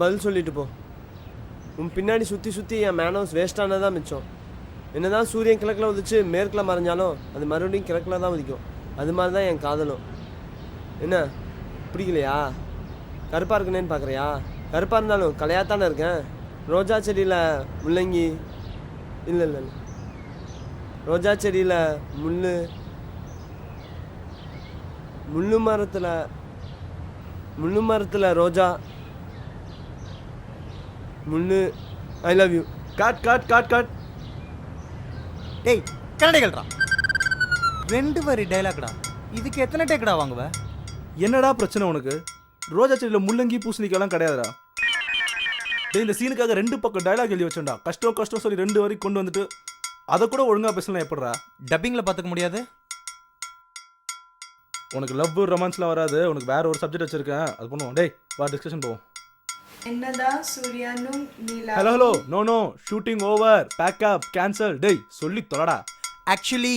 பதில் சொல்லிட்டு போ. உன் பின்னாடி சுற்றி சுற்றி என் மேனோஸ் வேஸ்டானதான் மிச்சம். என்ன தான் சூரியன் கிழக்கில் உதிச்சு மேற்கில் மறைஞ்சாலும் அது மறுபடியும் கிழக்கில் தான் உதிக்கும். அது மாதிரி தான் என் காதலும். என்ன பிடிக்கலையா? கருப்பாக இருக்குனேன்னு பார்க்குறியா? கருப்பாக இருந்தாலும் கலையாத்தானே இருக்கேன். ரோஜா செடியில் முள்ளங்கி இல்லை இல்லை இல்லை ரோஜா செடியில் முள்ளு மரத்தில் ரோஜா முள்ளு. I love you. God God God God. டேய் கன்னடிகள்டா, 2 வரி டைலாக்டா, இதுக்கு எத்தனை டேக்கடா வாங்குவ? என்னடா பிரச்சனை உனக்கு? ரோஜா செடியில் முள்ளங்கி பூசணிக்கெல்லாம் கிடையாதுடா. டேய் இந்த சீனுக்காக 2 பக்கம் டைலாக் எழுதி வச்சோம்டா. கஷ்டம் கஷ்டம் சொல்லி 2 வரி கொண்டு வந்துட்டு அதை கூட ஒழுங்காக பேசலாம் எப்படிடா? டப்பிங்கில் பார்த்துக்க முடியாது. உனக்கு லவ் ரொமான்ஸ்லாம் வராது. உனக்கு வேற ஒரு சப்ஜெக்ட் வச்சிருக்கேன், அது பண்ணுவோம். டேய் வா டிஸ்கஷன் போவோம். என்னதான் சூர்யானும் Neela. Hello no shooting over, pack up, cancel. டேய் சொல்லி தொலைடா. ஆக்சுவலி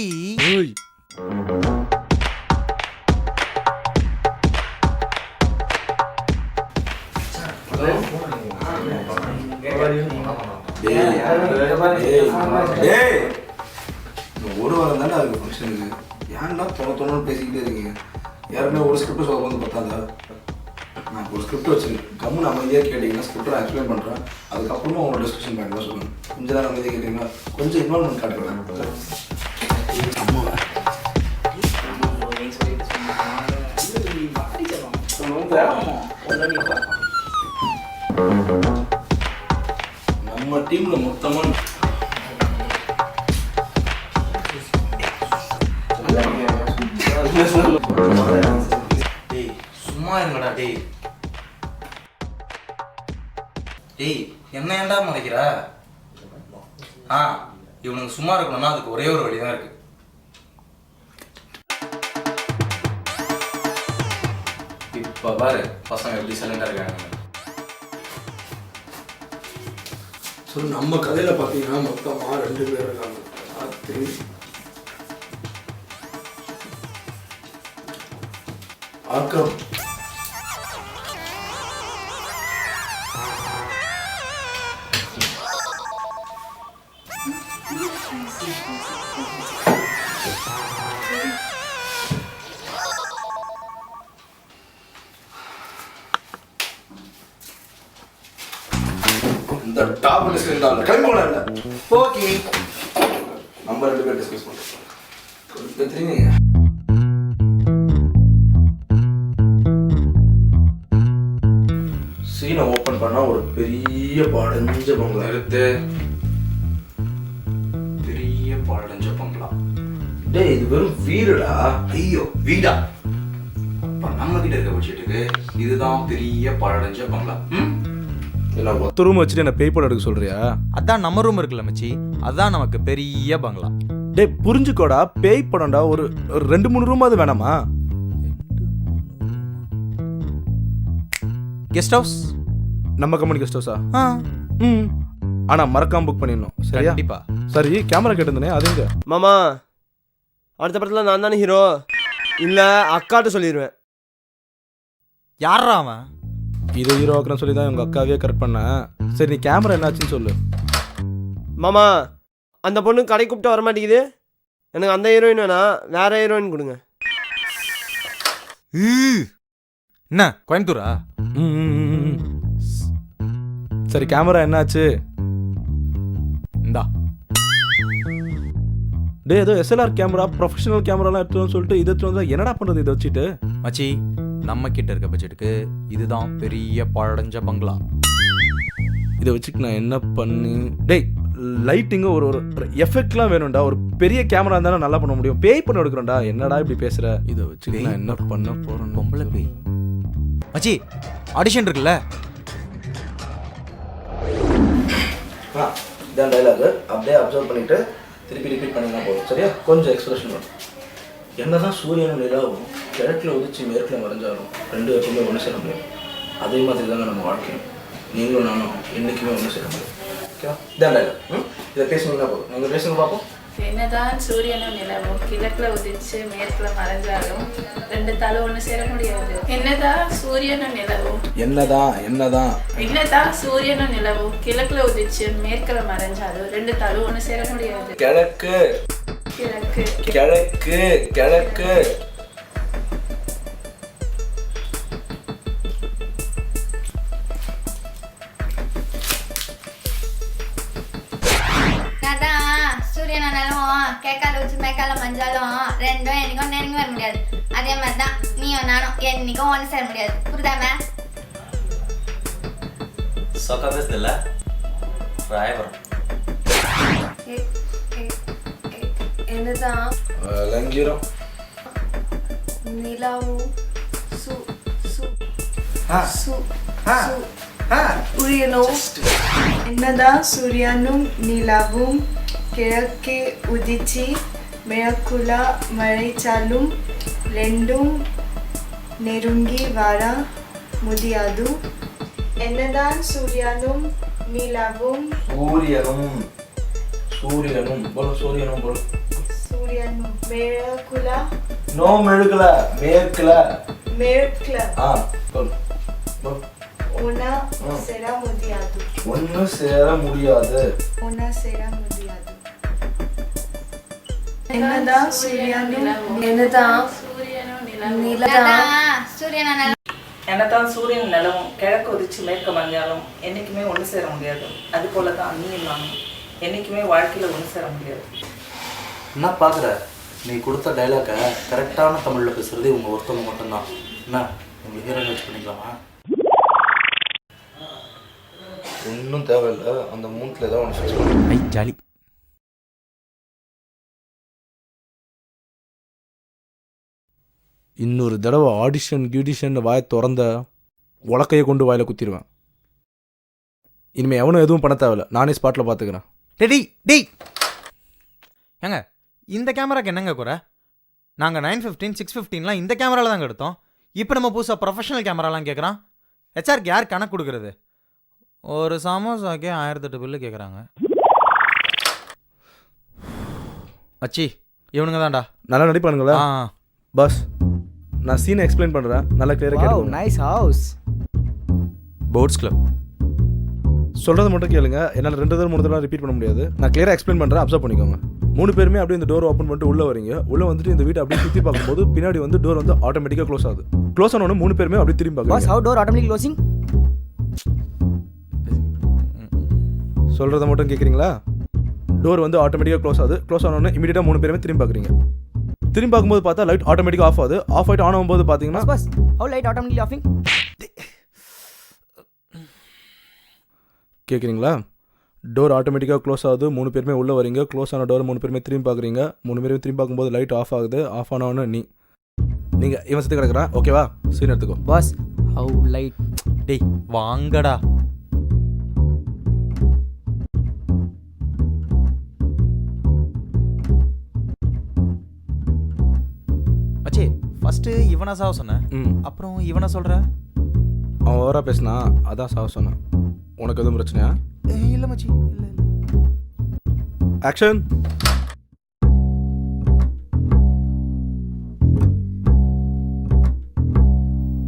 ஏய் ஒரு வாரம் தானே அதுக்கு ஃபங்க்ஷனுக்கு ஏன்னா தொண்ணூறு பேசிக்கிட்டே இருக்கீங்க. யாருமே ஒரு ஸ்கிரிப்ட் சொல்ல வந்து பார்த்தாங்க. நான் ஒரு ஸ்கிரிப்ட் வச்சுருக்கேன். கம்முன்னு அமைதியாக கேட்டிங்கன்னா ஸ்கிரிப்ட் நான் எக்ஸ்பிளைன் பண்ணுறேன். அதுக்கப்புறமா உங்களோட டிஸ்கஷன் பண்ணிக்கலாம் சொல்லுங்கள். கொஞ்சம் நேரம் அமைதியாக கேட்டிங்கன்னா கொஞ்சம் இன்வால்மெண்ட் காட்டுறேன். நம்ம டீம்ல மொத்தமா சும்மா இருங்கடா. டேய் என்ன ஏன்டா மறைக்கிற? இவனுக்கு சும்மா இருக்கணும்னா அதுக்கு ஒரே ஒரு வழிதான் இருக்கு. இப்ப பாரு பசங்க எப்படி சைலண்டா இருக்காங்க. ஸோ நம்ம கதையில் பார்த்தீங்கன்னா மொத்தமாக 2 பேர் இருக்காங்க. ராத்திரி ஆக்ரம் இந்த டாப் டிஸ்கஸ் தான் கிளம்பி போல இல்லை. ஓகே நம்ம 2 பேர் டிஸ்கஸ் பண்ணுறோம். கொஞ்சம் தெரியுங்க. சீனை ஓப்பன் பண்ணால் ஒரு பெரிய பாடஞ்ச பங்களா நிறுத்து. பெரிய பாடஞ்ச பங்களா. டேய் இது வெறும் வீடுடா. ஐயோ வீடா? அப்ப நம்ம கிட்ட இருக்க பட்ஜெட்டுக்கு இதுதான் பெரிய பாடஞ்ச பங்களா. இல்லை 10 ரூம் வச்சுட்டு என்ன பேய் படம் எடுக்க சொல்றியா? அதான் நம்ம ரூம் இருக்குல்ல மச்சி, அதான் நமக்கு பெரிய பங்களா. டேய் புரிஞ்சுக்கோடா, பேய் படம்டா. ஒரு 2-3 ரூம் அது வேணாமா? கெஸ்ட் ஹவுஸ் நம்ம கம்பெனி கெஸ்ட் ஹவுஸா? ஆனா மறக்காம புக் பண்ணிடணும். சரியா? கண்டிப்பா. சரி கேமரா கேட்டிருந்தனே அது எங்க? மாமா அடுத்த படத்தில் நான் தானே ஹீரோ. இல்லை அக்காட்ட சொல்லிடுவேன். யாரா அவன்? இது ஹீரோ ஆக்குறேன்னு சொல்லி தான் உங்க அக்காவே கரெக்ட் பண்ணேன். சரி நீ கேமரா என்னாச்சுன்னு சொல்லு. மாமா அந்த பொண்ணு கடை கூப்பிட்டு வர மாட்டேங்குது. எனக்கு அந்த ஹீரோயின் வேணாம், வேற ஹீரோயின் கொடுங்க. என்ன கோயம்புத்தூரா? சரி கேமரா என்னாச்சு? இந்தா. டே ஏதோ எஸ்எல்ஆர் கேமரா, ப்ரொஃபஷனல் கேமராலாம் எடுத்துன்னு சொல்லிட்டு இதை எடுத்து வந்தா என்னடா பண்றது இதை வச்சுட்டு? மச்சி நம்ம கிட்ட இருக்க பட்ஜெட்டுக்கு இதுதான் பெரிய பழஞ்ச பங்களா. இதை வச்சுட்டு நான் என்ன பண்ணி? டேய் லைட்டிங்கு ஒரு எஃபெக்ட்லாம் வேணும்டா. ஒரு பெரிய கேமரா இருந்தாலும் நல்லா பண்ண முடியும். பேய் பண்ண எடுக்கிறோம்டா. என்னடா இப்படி பேசுற? இதை வச்சு நான் என்ன பண்ண போறேன்? பொம்பளை பேய். மச்சி ஆடிஷன் இருக்குல்ல, இதான் டைலாக். அப்படியே அப்சர்வ் பண்ணிட்டு திருப்பி ரிப்பீட் பண்ணிங்கன்னா போதும். சரியா? கொஞ்சம் எக்ஸ்பிரஷன் வரும். என்னதான் சூரியனும் நிலாவும் கிழக்கில் உதிச்சு மேற்கில் மறைஞ்சாலும் 2 எப்பவுமே ஒன்று சேர முடியும். அதே மாதிரி தாங்க நம்ம வாழ்க்கையும். நீங்களும் நானும் என்றைக்குமே ஒன்று சேர முடியும். ஓகேவா? இதான் டைலாக். இதை பேசுனீங்கன்னா போதும். நீங்கள் பேசுங்க பார்ப்போம். என்னதான் சூரியனும் நிலவும் கிழக்குல உதிச்சு மேற்குல மறைஞ்சாலும் ரெண்டு தலை ஒண்ணு சேர முடியாது. என்னதான் சூரியனும் நிலவும் என்னதான் சூரியனும் நிலவும் கிழக்குல உதிச்சு மேற்குல மறைஞ்சாலும் ரெண்டு தலை ஒண்ணு சேர முடியாது. கிழக்கு கிழக்கு கிழக்கு கிழக்கு. அதான் சூரியனை நிலவும் கேக்கால வச்சு மேக்கால மஞ்சாலும் ரெண்டும் என்னைக்கும் நெருங்கி வர முடியாது. அதே மாதிரி தான் நீயும் நானும் என்னைக்கும் ஒன்று சேர முடியாது. புரியுதாம? சொக்கா பேசுதில்ல ராயபுரம். என்னதான் லங்கிரம் நிலாவும் சூரியனும் என்னதான் சூரியனும் நிலாவும் கிழக்கே உதிச்சு மேற்குல மறைச்சாலும் ரெண்டும் நெருங்கி வர முடியாது. என்னதான் சூரியனும் நிலாவும் சூரியனும் போல சூரியனும் போல சூரியனும் மேற்குல நோ மெழுகுல மேற்குல மேற்குல போல் போல் ஒன்னா சேர முடியாது. ஒன்று சேர முடியாது. ஒன்னா சேர முடியாது. என்னதான் சூரியனும் என்னதான் சூரியனும் நிலவும் அதான் சூரியனை நிலம் என்னதான் சூரியன் நிலவும் கிழக்கு உதிச்சு மேற்க மறைஞ்சாலும் என்றைக்குமே ஒன்று சேர முடியாது. அது போல தான் நீயும் நானும் என்றைக்குமே வாழ்க்கையில் ஒன்று சேர முடியாது. என்ன பார்க்குற? நீ கொடுத்த டைலாக்கை கரெக்டான தமிழில் பேசுறது இவங்க ஒருத்தவங்க மட்டும்தான். என்ன உங்களுக்கு ஹீரோயின் வச்சு பண்ணிக்கலாமா? ஒன்றும் தேவையில்லை. அந்த மூந்தில் ஏதாவது ஒன்று வச்சுக்கலாம். ஐ ஜாலி. இன்னொரு தடவை ஆடிஷன் கியூடிஷன் வாயை திறந்த உலக்கையை கொண்டு வாயில் குத்திடுவேன். இனிமேல் எவனும் எதுவும் பண்ண தேவையில்ல, நானே ஸ்பாட்டில் பார்த்துக்கிறேன். டேய் டேய் ஏங்க இந்த கேமராக்கு என்னங்க குறை? நாங்கள் 915 615லாம் இந்த கேமராவில் தாங்க எடுத்தோம். இப்போ நம்ம புதுசாக ப்ரொஃபஷனல் கேமராலாம் கேட்குறான். ஹெச்ஆருக்கு யார் கணக்கு கொடுக்குறது? ஒரு சமோசாக்கே 1008 பில்லு கேட்குறாங்க. அச்சி இவனுங்க தான்டா நல்லா நடிப்பானுங்களா? ஆ பஸ் நான் சீனை எக்ஸ்பிளைன் பண்ணுறேன், நல்லா கிளியராக கேட்கும். Nice house. Boats club. சொல்கிறது மட்டும் கேளுங்க, என்னால் 2 தடவை 3 தடவை ரிப்பீட் பண்ண முடியாது. நான் கிளியராக எக்ஸ்பிளைன் பண்ணுறேன், அப்சர்வ் பண்ணிக்கோங்க. 3 பேருமே அப்படியே இந்த டோர் ஓப்பன் பண்ணிட்டு உள்ளே வரீங்க. உள்ளே வந்துட்டு இந்த வீட்டை அப்படியே சுற்றி பார்க்கும்போது பின்னாடி வந்து டோர் வந்து ஆட்டோமேட்டிக்காக க்ளோஸ் ஆகுது. க்ளோஸ் ஆனோன்னு 3 பேருமே அப்படியே திரும்பி பார்க்குறீங்க. How door automatic closing? சொல்கிறத மட்டும் கேட்குறீங்களா? டோர் வந்து ஆட்டோமேட்டிக்காக க்ளோஸ் ஆகுது. க்ளோஸ் ஆனோன்னு இமீடியட்டாக 3 பேருமே திரும்பி பார்க்குறீங்க. திரும்பி பார்க்கும்போது பார்த்தா லைட் ஆட்டோமேட்டிக்காக ஆஃப் ஆகுது. ஆஃப் ஆகிட்டு ஆன் ஆகும்போது பார்த்தீங்கன்னா பஸ் ஹவ் லைட் ஆட்டோமேட்டிக் ஆஃபிங்? கேட்குறீங்களா? டோர் ஆட்டோமேட்டிக்காக க்ளோஸ் ஆகுது. 3 பேருமே உள்ளே வரீங்க. க்ளோஸ் ஆன டோர் 3 பேருமே திரும்பி பார்க்குறீங்க. 3 பேருமே திரும்பி பார்க்கும்போது லைட் ஆஃப் ஆகுது. ஆஃப் ஆனவொன்னு நீங்கள் இவன் சுற்றி கிடக்குறான். ஓகேவா? சீன் எடுத்துக்கோ. Boss how light? டேய் வாங்கடா. அச்சே ஃபஸ்ட்டு இவனை சாவ சொன்னேன், அப்புறம் இவனை சொல்கிற. அவன் ஓவராக பேசினா அதான் சாவ சொன்னான். உனக்கு எதுவும் பிரச்சனையா? இல்லை மச்சி இல்லை இல்லை. ஆக்ஷன்.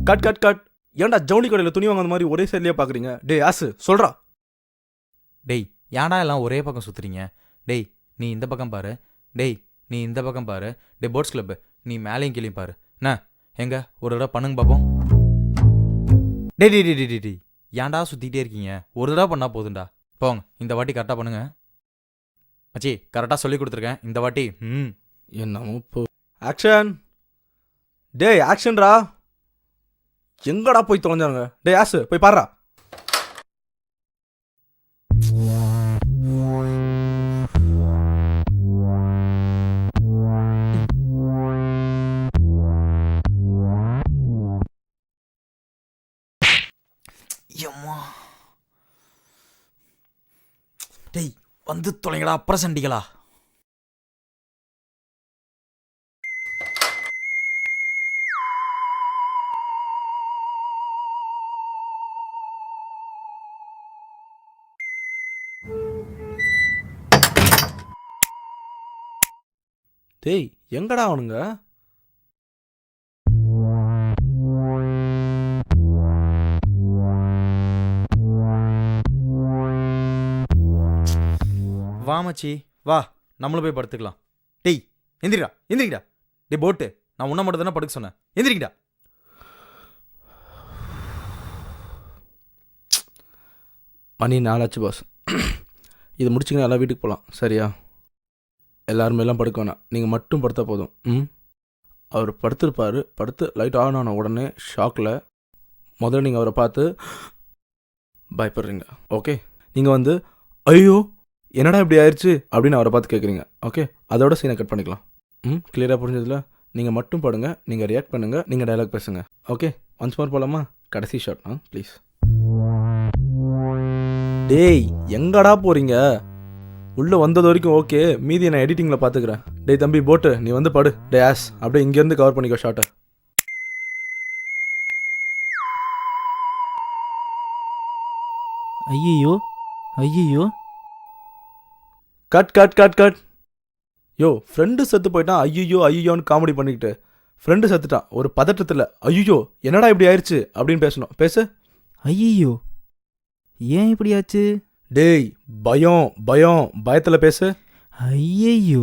Cut cut cut. ஏன்டா ஜவுளி கடையில் துணி வாங்க மாதிரி ஒரே சைட்லேயே பார்க்குறீங்க? டே ஆசு சொல்கிறா. டேய் ஏன்டா எல்லாம் ஒரே பக்கம் சுற்றுறீங்க? டேய் நீ இந்த பக்கம் பாரு, டேய் நீ இந்த பக்கம் பாரு. டே போட்ஸ் கிளப்பு நீ மேலேயும் கீழேயும் பாரு. என்ன எங்க ஒரு தடவை பண்ணுங்க பார்ப்போம். டே டி டி டி டி டி ஏன்டா சுற்றிக்கிட்டே இருக்கீங்க? ஒரு தடவை பண்ணால் போதுண்டா. போங்க இந்த வாட்டி கரெக்டாக பண்ணுங்க. மச்சி கரெக்டாக சொல்லி கொடுத்துருக்கேன் இந்த வாட்டி. என்னமோ போ. ஆக்ஷன். டேய் ஆக்ஷன்ரா. எங்கடா போய் தொலைஞ்சானுங்க? டே ஆசு போய் பாடுறா. டேய் வந்து தொலைங்கடா அப்புறம் சண்டிகளா. டேய் எங்கடா அவனுங்க? வா மச்சி வா, நம்மளும் போய் படுத்துக்கலாம். டேய் எந்திரிடா எந்திரிடா. டே போட்டு, நான் உன்னை மட்டும் தானே படுக்க சொன்னேன். எந்திரிங்கடா. மணி 4 ஆச்சு பாஸ். இது முடிச்சிங்கன்னா எல்லாம் வீட்டுக்கு போகலாம். சரியா? எல்லாருமே எல்லாம் படுக்க வேணாம், நீங்கள் மட்டும் படுத்தா போதும். அவர் படுத்திருப்பார். படுத்து லைட் ஆன் ஆன உடனே ஷாக்கில் முதல்ல நீங்கள் அவரை பார்த்து பயப்படுறீங்க. ஓகே, நீங்கள் வந்து ஐயோ என்னடா இப்படி ஆயிடுச்சு அப்படின்னு அவரை பார்த்து கேட்குறீங்க. ஓகே, அதோட சீனை கட் பண்ணிக்கலாம். கிளியராக புரிஞ்சதில்ல? நீங்கள் மட்டும் படுங்க, நீங்கள் ரியாக்ட் பண்ணுங்கள், நீங்கள் டைலாக் பேசுங்க. ஓகே, ஒன்ஸ் மோர் போகலாமா? கடைசி ஷாட் ப்ளீஸ். டேய் எங்கடா போகிறீங்க? உள்ளே வந்தது வரைக்கும் ஓகே, மீதி நான் எடிட்டிங்கில் பார்த்துக்கிறேன். டேய் தம்பி போட்டு, நீ வந்து படு. டே ஆஸ் அப்படியே இங்கேருந்து கவர் பண்ணிக்கோ ஷார்ட்டை. ஐயோ ஐயோ, கட் கட் கட் கட். யோ, ஃப்ரெண்டு செத்து போயிட்டான். ஐயோ ஐயோன்னு காமெடி பண்ணிக்கிட்டு ஃப்ரெண்டு செத்துட்டான். ஒரு பதட்டத்தில் ஐயோ என்னடா இப்படி ஆயிடுச்சு அப்படின்னு பேசணும். பேசு. ஐயோ ஏன் இப்படி ஆச்சு? டேய் பயம் பயம், பயத்தில் பேசு. ஐயோ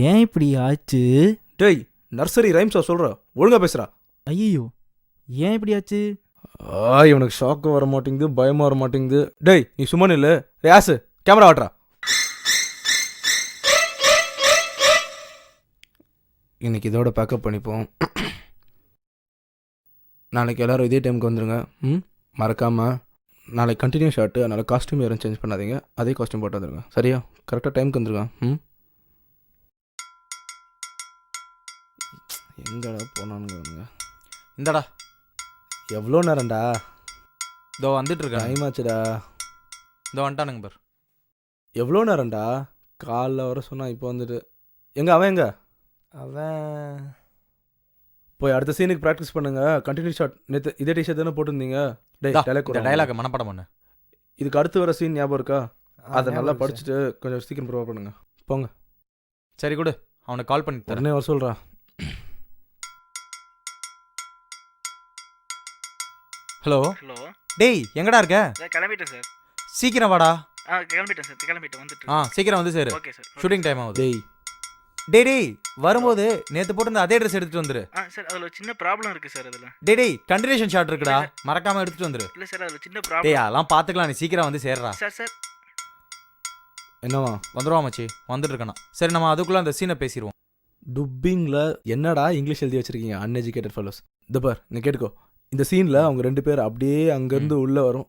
ஏன் இப்படி ஆச்சு? டேய் நர்சரி ரைம்ஸா சொல்கிற, ஒழுங்கா பேசுகிறா. ஐயோ ஏன் இப்படி ஆச்சு? இவனுக்கு ஷாக்கு வர மாட்டேங்குது, பயமாக வர மாட்டேங்குது. டேய் நீ சும்மா இல்லை. ரேஸு கேமரா ஆட்றா. இன்னைக்கு இதோட பேக்கப் பண்ணிப்போம். நாளைக்கு எல்லோரும் இதே டைமுக்கு வந்துடுங்க. மறக்காமல். நாளைக்கு கண்டினியூ ஷார்ட்டு, அதனால் காஸ்ட்யூம் யாரும் சேஞ்ச் பண்ணாதீங்க. அதே காஸ்ட்யூம் போட்டு வந்துடுங்க. சரியா? கரெக்டாக டைமுக்கு வந்துருங்க. எங்கடா போனானுங்க? இந்தடா. எவ்வளோ நேரம்டா? இதோ வந்துட்டு இருக்கேன். டைம் ஆச்சுடா. இதோ வந்துட்டானுங்க பார். எவ்வளோ நேரம்டா? காலைல வர சொன்னால் இப்போ வந்துட்டு எங்கே அவன்? எங்கே அவன்? போய் அடுத்த சீனுக்கு ப்ராக்டிஸ் பண்ணுங்க. Continue shot. நேற்று இதே டிஷர்ட் தானே போட்டிருந்தீங்க. டைலாக் மனப்பாடம் பண்ணு. இதுக்கு அடுத்து வர சீன் ஞாபகம் இருக்கா? அதை நல்லா படிச்சுட்டு கொஞ்சம் சீக்கிரம் ப்ரிப்பேர் பண்ணுங்க. போங்க. சரி கொடு, அவனுக்கு கால் பண்ணி தரேன். உடனே வர சொல்கிறான். Hello hello. டேய் எங்கடா இருக்க? கிளம்பிட்டேன் சார். சீக்கிரம் வாடா. கிளம்பிட்டேன் சார், கிளம்பிட்டேன் வந்துட்டு. சீக்கிரம் வந்து சேரு. Okay sir. ஷூட்டிங் டைம் ஆகுது. டேய் டேய் வரும்போது நேற்று போட்டு அதே ட்ரெஸ் எடுத்துட்டு வந்துரு. சார் அதில் சின்ன ப்ராப்ளம் இருக்குது சார். அதில் டேய் கண்டினியூஷன் ஷாட் இருக்குடா, மறக்காம எடுத்துட்டு வந்துரு. இல்லை சார், அதில் சின்ன டேய் ப்ராப்ளம். அதெல்லாம் பார்த்துக்கலாம், நீ சீக்கிரம் வந்து சேர்றா. சார் என்னவா? வந்துடுவா மச்சி, வந்துட்டு இருக்கானா. சரி நம்ம அதுக்குள்ளே அந்த சீனை பேசிடுவோம். டுப்பிங்கில் என்னடா இங்கிலீஷ் எழுதி வச்சிருக்கீங்க அன்எஜுகேட்டட் ஃபெல்லோஸ். இந்த பார் நீ கேட்டுக்கோ. இந்த சீனில் அவங்க 2 பேர் அப்படியே அங்கேருந்து உள்ளே வரும்.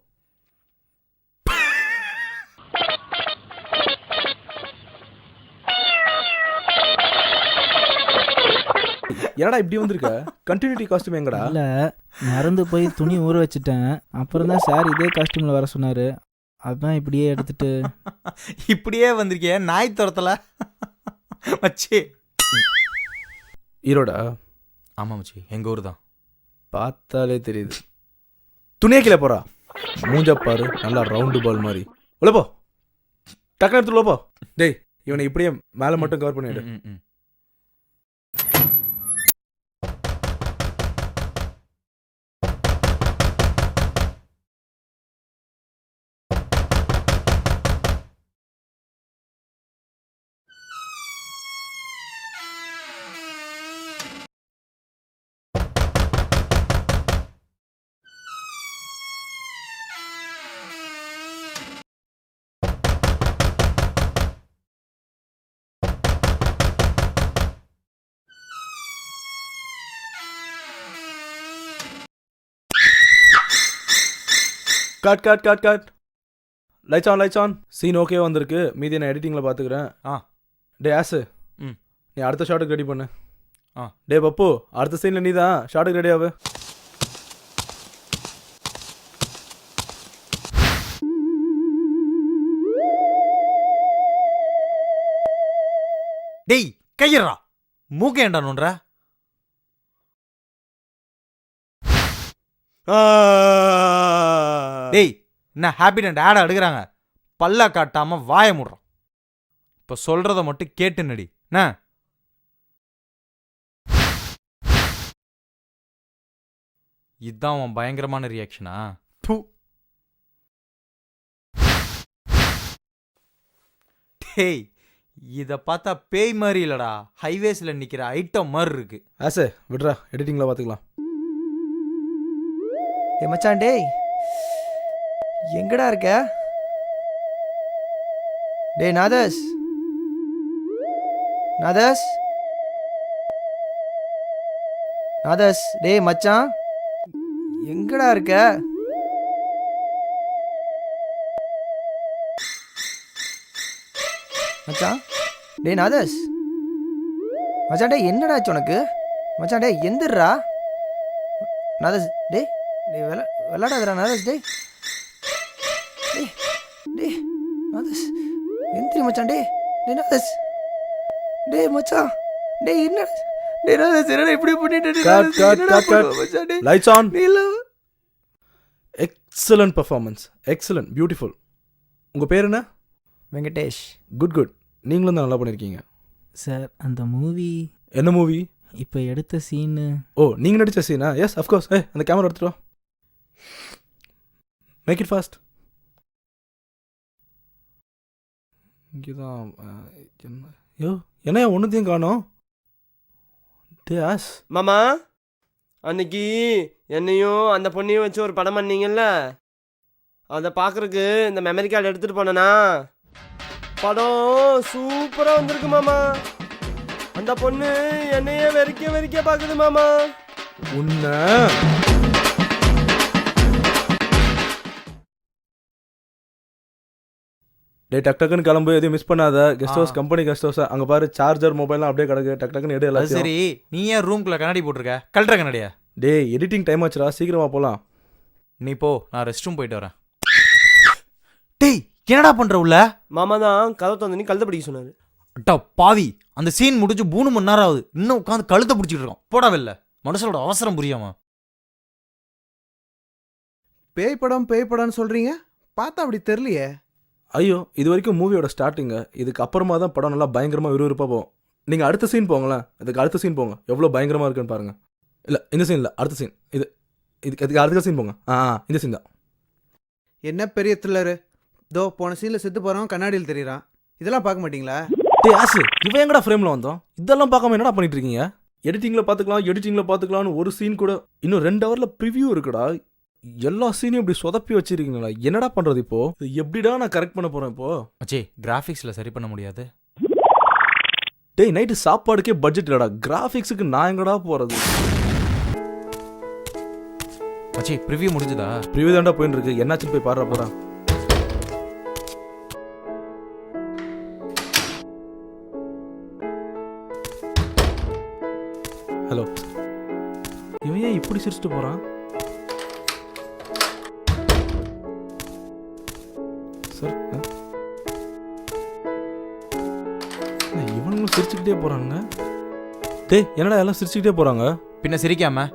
என்னடா இப்படி வந்திருக்க? கண்டினியூட்டி காஸ்டியூம் எங்கடா? இல்லை, மறந்து போய் துணி ஊற வச்சுட்டேன். அப்புறம் தான் சார் இதே காஸ்டியூமில் வர சொன்னார். அதான் இப்படியே எடுத்துட்டு இப்படியே வந்திருக்கிய நாய் துரத்தல மச்சி. ஈரோடா? ஆமாம் மச்சி, எங்கள் ஊர் தான். பார்த்தாலே தெரியுது. துணியே கீழே போறா. மூஞ்சப்பாரு நல்லா ரவுண்டு பால் மாதிரி. உள்ள போ, டக்குனு எடுத்து உள்ள போ. டேய் இவனை இப்படியே மேலே மட்டும் கவர் பண்ணிடு. Cut cut cut cut. Lights on lights on. Scene okay வந்திருக்கு, மீதி நான் எடிட்டிங்கில் பார்த்துக்கிறேன். டே ஆஸு, நீ அடுத்த ஷாட்டுக்கு ரெடி பண்ணு. டே பப்பு, அடுத்த சீனில் நீ தான் ஷாட்டுக்கு ரெடி ஆகு. டேய் கையறா, மூக்க ஏண்டா நோன்ற? டேய் என்ன ஹாப்பி அண்ட் ஆட அடுக்கிறாங்க, பல்ல காட்டாம வாய முடுறோம். இப்போ சொல்றத மட்டும் கேட்டு நடி. என்ன இதுதான் உன் பயங்கரமான ரியாக்ஷனா? டேய், இதை பார்த்தா பேய் மாதிரி இல்லடா, ஹைவேஸில் நிற்கிற ஐட்டம் மாதிரி இருக்கு. ஆசே விட்றா, எடிட்டிங்கில் பார்த்துக்கலாம். ஏ மச்சான், டேய் எங்கடா இருக்க? டேய் நாதஸ், நாதஸ், நாதஸ், டேய் மச்சான் எங்கடா இருக்க? மச்சான், டேய் நாதஸ், மச்சான் டேய் என்னடாச்சு உனக்கு? மச்சான் டேய் எந்திரா நாதஸ், டேய் டேய் விளாடாதடா நாதஸ், டேய் டேய் டேய் நாதஸ் எந்திரி மச்சான், டேய் டேய் நாதஸ், டேய் மச்சான், டேய் என்ன டேய் நாதஸ் என்னடா இப்படி பண்ணிட்டு? Lights on. Excellent performance, excellent, beautiful. உங்கள் பேர் என்ன? வெங்கடேஷ். குட் குட், நீங்களும் தான் நல்லா பண்ணியிருக்கீங்க சார். அந்த மூவி என்ன மூவி? இப்போ எடுத்த சீனு. ஓ, நீங்கள் நடித்த சீனா? Yes of course. அந்த கேமரா எடுத்துட்டு வா. Make it fast. இங்கே தான் என்ன யோ என்ன ஒன்றுத்தையும் காணோம்? டேஸ் மாமா, அன்னைக்கு என்னையும் அந்த பொண்ணையும் வச்சு ஒரு படம் பண்ணீங்கல்ல, அதை பார்க்குறக்கு இந்த மெமரி கார்டு எடுத்துகிட்டு போனேனா, படம் சூப்பராக வந்திருக்கு மாமா. அந்த பொண்ணு என்னையே வெறிக்க பார்க்குது மாமா. உன்னை டே டக் டக்குன்னு கிளம்பு, எதையும் மிஸ் பண்ணாத. Guest house, company guest house, அங்கே பாரு சார்ஜர் மொபைல்லாம் அப்படியே கிடக்கு. டக் டக்குன்னு எடு எல்லாம். சரி, நீ ஏன் ரூம்குள்ள கண்ணாடி போட்டிருக்க? கழட்டுற கண்ணாடியா? டே எடிட்டிங் டைம் ஆச்சுடா, சீக்கிரமா போகலாம். நீ போ, நான் ரெஸ்ட் ரூம் போயிட்டு வரேன். டேய் என்னடா பண்ற உள்ள? மாமா தான் கதை தந்து நீ கழுத்தை பிடிக்க சொன்னாரு. அட்டா பாவி, அந்த சீன் முடிஞ்சு 3 மணி நேரம் ஆகுது, இன்னும் உட்காந்து கழுத்தை பிடிச்சிட்டு இருக்கோம். போடா வெளில, மனுஷனோட அவசரம் புரியாம. பேய் படம்னு சொல்றீங்க, பார்த்தா அப்படி தெரியலையே. ஐயோ, இது வரைக்கும் மூவியோட ஸ்டார்டிங்க. இதுக்கு அப்புறமா தான் படம் நல்லா பயங்கரமாக விறுவிறுப்பாக போகும். நீங்கள் அடுத்த சீன் போங்களேன், இதுக்கு அடுத்த சீன் போங்க, எவ்வளோ பயங்கரமாக இருக்குன்னு பாருங்கள். இல்லை இந்த சீன் இல்லை, அடுத்த சீன். இதுக்கு அடுத்த சீன் போங்க. இந்த சீன் தான். என்ன பெரிய த்ரில்லரு? தோ போன சீனில் செத்து போகிறவன் கண்ணாடியில் தெரியுறான். இதெல்லாம் பார்க்க மாட்டீங்களா? டே ஆசு, இவன் எங்கடா ஃப்ரேமில் வந்தோம்? இதெல்லாம் பார்க்காம என்னடா பண்ணிட்டு இருக்கீங்க? எடிட்டிங்கில் பார்த்துக்கலாம்னு ஒரு சீன் கூட. இன்னும் 2 ஹவரில் ப்ரிவ்யூ இருக்குடா. எல்லா சீனையும் இப்படி சொதப்பி வச்சிருக்கீங்களா? என்னடா பண்ணுறது இப்போ? இது எப்படிடா நான் கரெக்ட் பண்ண போகிறேன் இப்போ? அச்சே, கிராஃபிக்ஸில் சரி பண்ண முடியாது. டேய் நைட்டு சாப்பாடுக்கே பட்ஜெட் இல்லடா, கிராஃபிக்ஸுக்கு நான் எங்கடா போகிறது? அச்சே, ப்ரிவ்யூ முடிஞ்சுதா? ப்ரிவ்யூ தாண்டா போயின்னு இருக்கு. என்னாச்சுன்னு போய் பாடுற போகிறேன். ஹலோ, இவன் ஏன் இப்படி சிரிச்சுட்டு போகிறான்? சார், இவனுங்களும் சிரிச்சுக்கிட்டே போகிறாங்க. டேய் என்னடா எல்லாம் சிரிச்சுக்கிட்டே போகிறாங்க? பின்ன சிரிக்காம?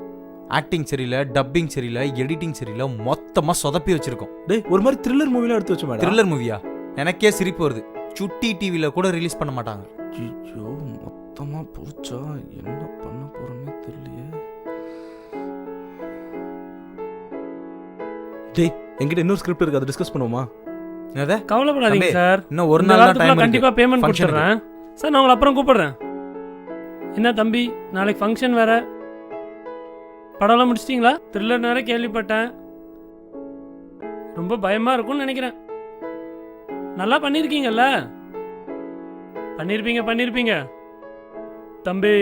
ஆக்டிங் சரியில்லை, டப்பிங் சரியில்லை, எடிட்டிங் சரியில்லை, மொத்தமாக சொதப்பி வச்சிருக்கோம். டேய் ஒரு மாதிரி த்ரில்லர் மூவிலாம் எடுத்து வச்சு மேடம். த்ரில்லர் மூவியா? எனக்கே சிரிப்பு வருது. சுட்டி டிவியில் கூட ரிலீஸ் பண்ண மாட்டாங்க. ஐயோ, மொத்தமாக போச்சா? என்ன பண்ண போகிறோன்னே தெரியலையே. டேய் என்கிட்ட இன்னொரு ஸ்கிரிப்ட் இருக்கு, அதை டிஸ்கஸ் பண்ணுவோமா? என்னது? கவலைப்படாதீங்க சார், இன்னும் ஒரு நாள் டைம் கண்டிப்பா பேமெண்ட் கொடுத்துறேன் சார். நான் உங்களை அப்புறம் கூப்பிடுறேன். என்ன தம்பி, நாளைக்கு ஃபங்க்ஷன் வேற. படம்லாம் முடிச்சிட்டிங்களா? த்ரில்லர் வேற கேள்விப்பட்டேன், ரொம்ப பயமா இருக்கும்னு நினைக்கிறேன். நல்லா பண்ணியிருக்கீங்கல்ல? பண்ணியிருப்பீங்க தம்பி,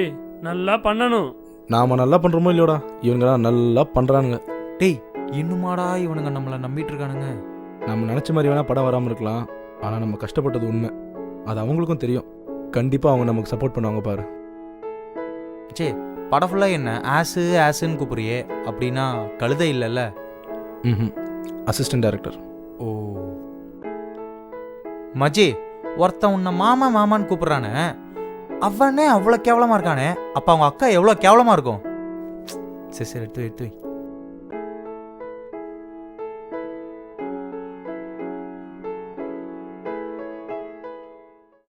நல்லா பண்ணணும். நாம நல்லா பண்றோமோ இல்லையோடா, இவங்க நல்லா பண்றானுங்க. டேய் இன்னுமாடா இவனுங்க நம்மளை நம்பிட்டு இருக்கானுங்க? நம்ம நினச்ச மாதிரி வேணால் படம் வராமல் இருக்கலாம், ஆனால் நம்ம கஷ்டப்பட்டது உண்மை. அது அவங்களுக்கும் தெரியும். கண்டிப்பாக அவங்க நமக்கு சப்போர்ட் பண்ணுவாங்க பாரு. சே, படம் ஃபுல்லாக என்ன ஆசுன்னு கூப்பிடுறியே, அப்படின்னா கழுதை இல்லைல்ல? Assistant director. ஓ மஜி, ஒருத்தன் உன்னை மாமான்னு கூப்பிட்றானே, அவனே அவ்வளோ கேவலமாக இருக்கானே, அப்போ அவங்க அக்கா எவ்வளோ கேவலமாக இருக்கும்? சரி எடுத்து வை.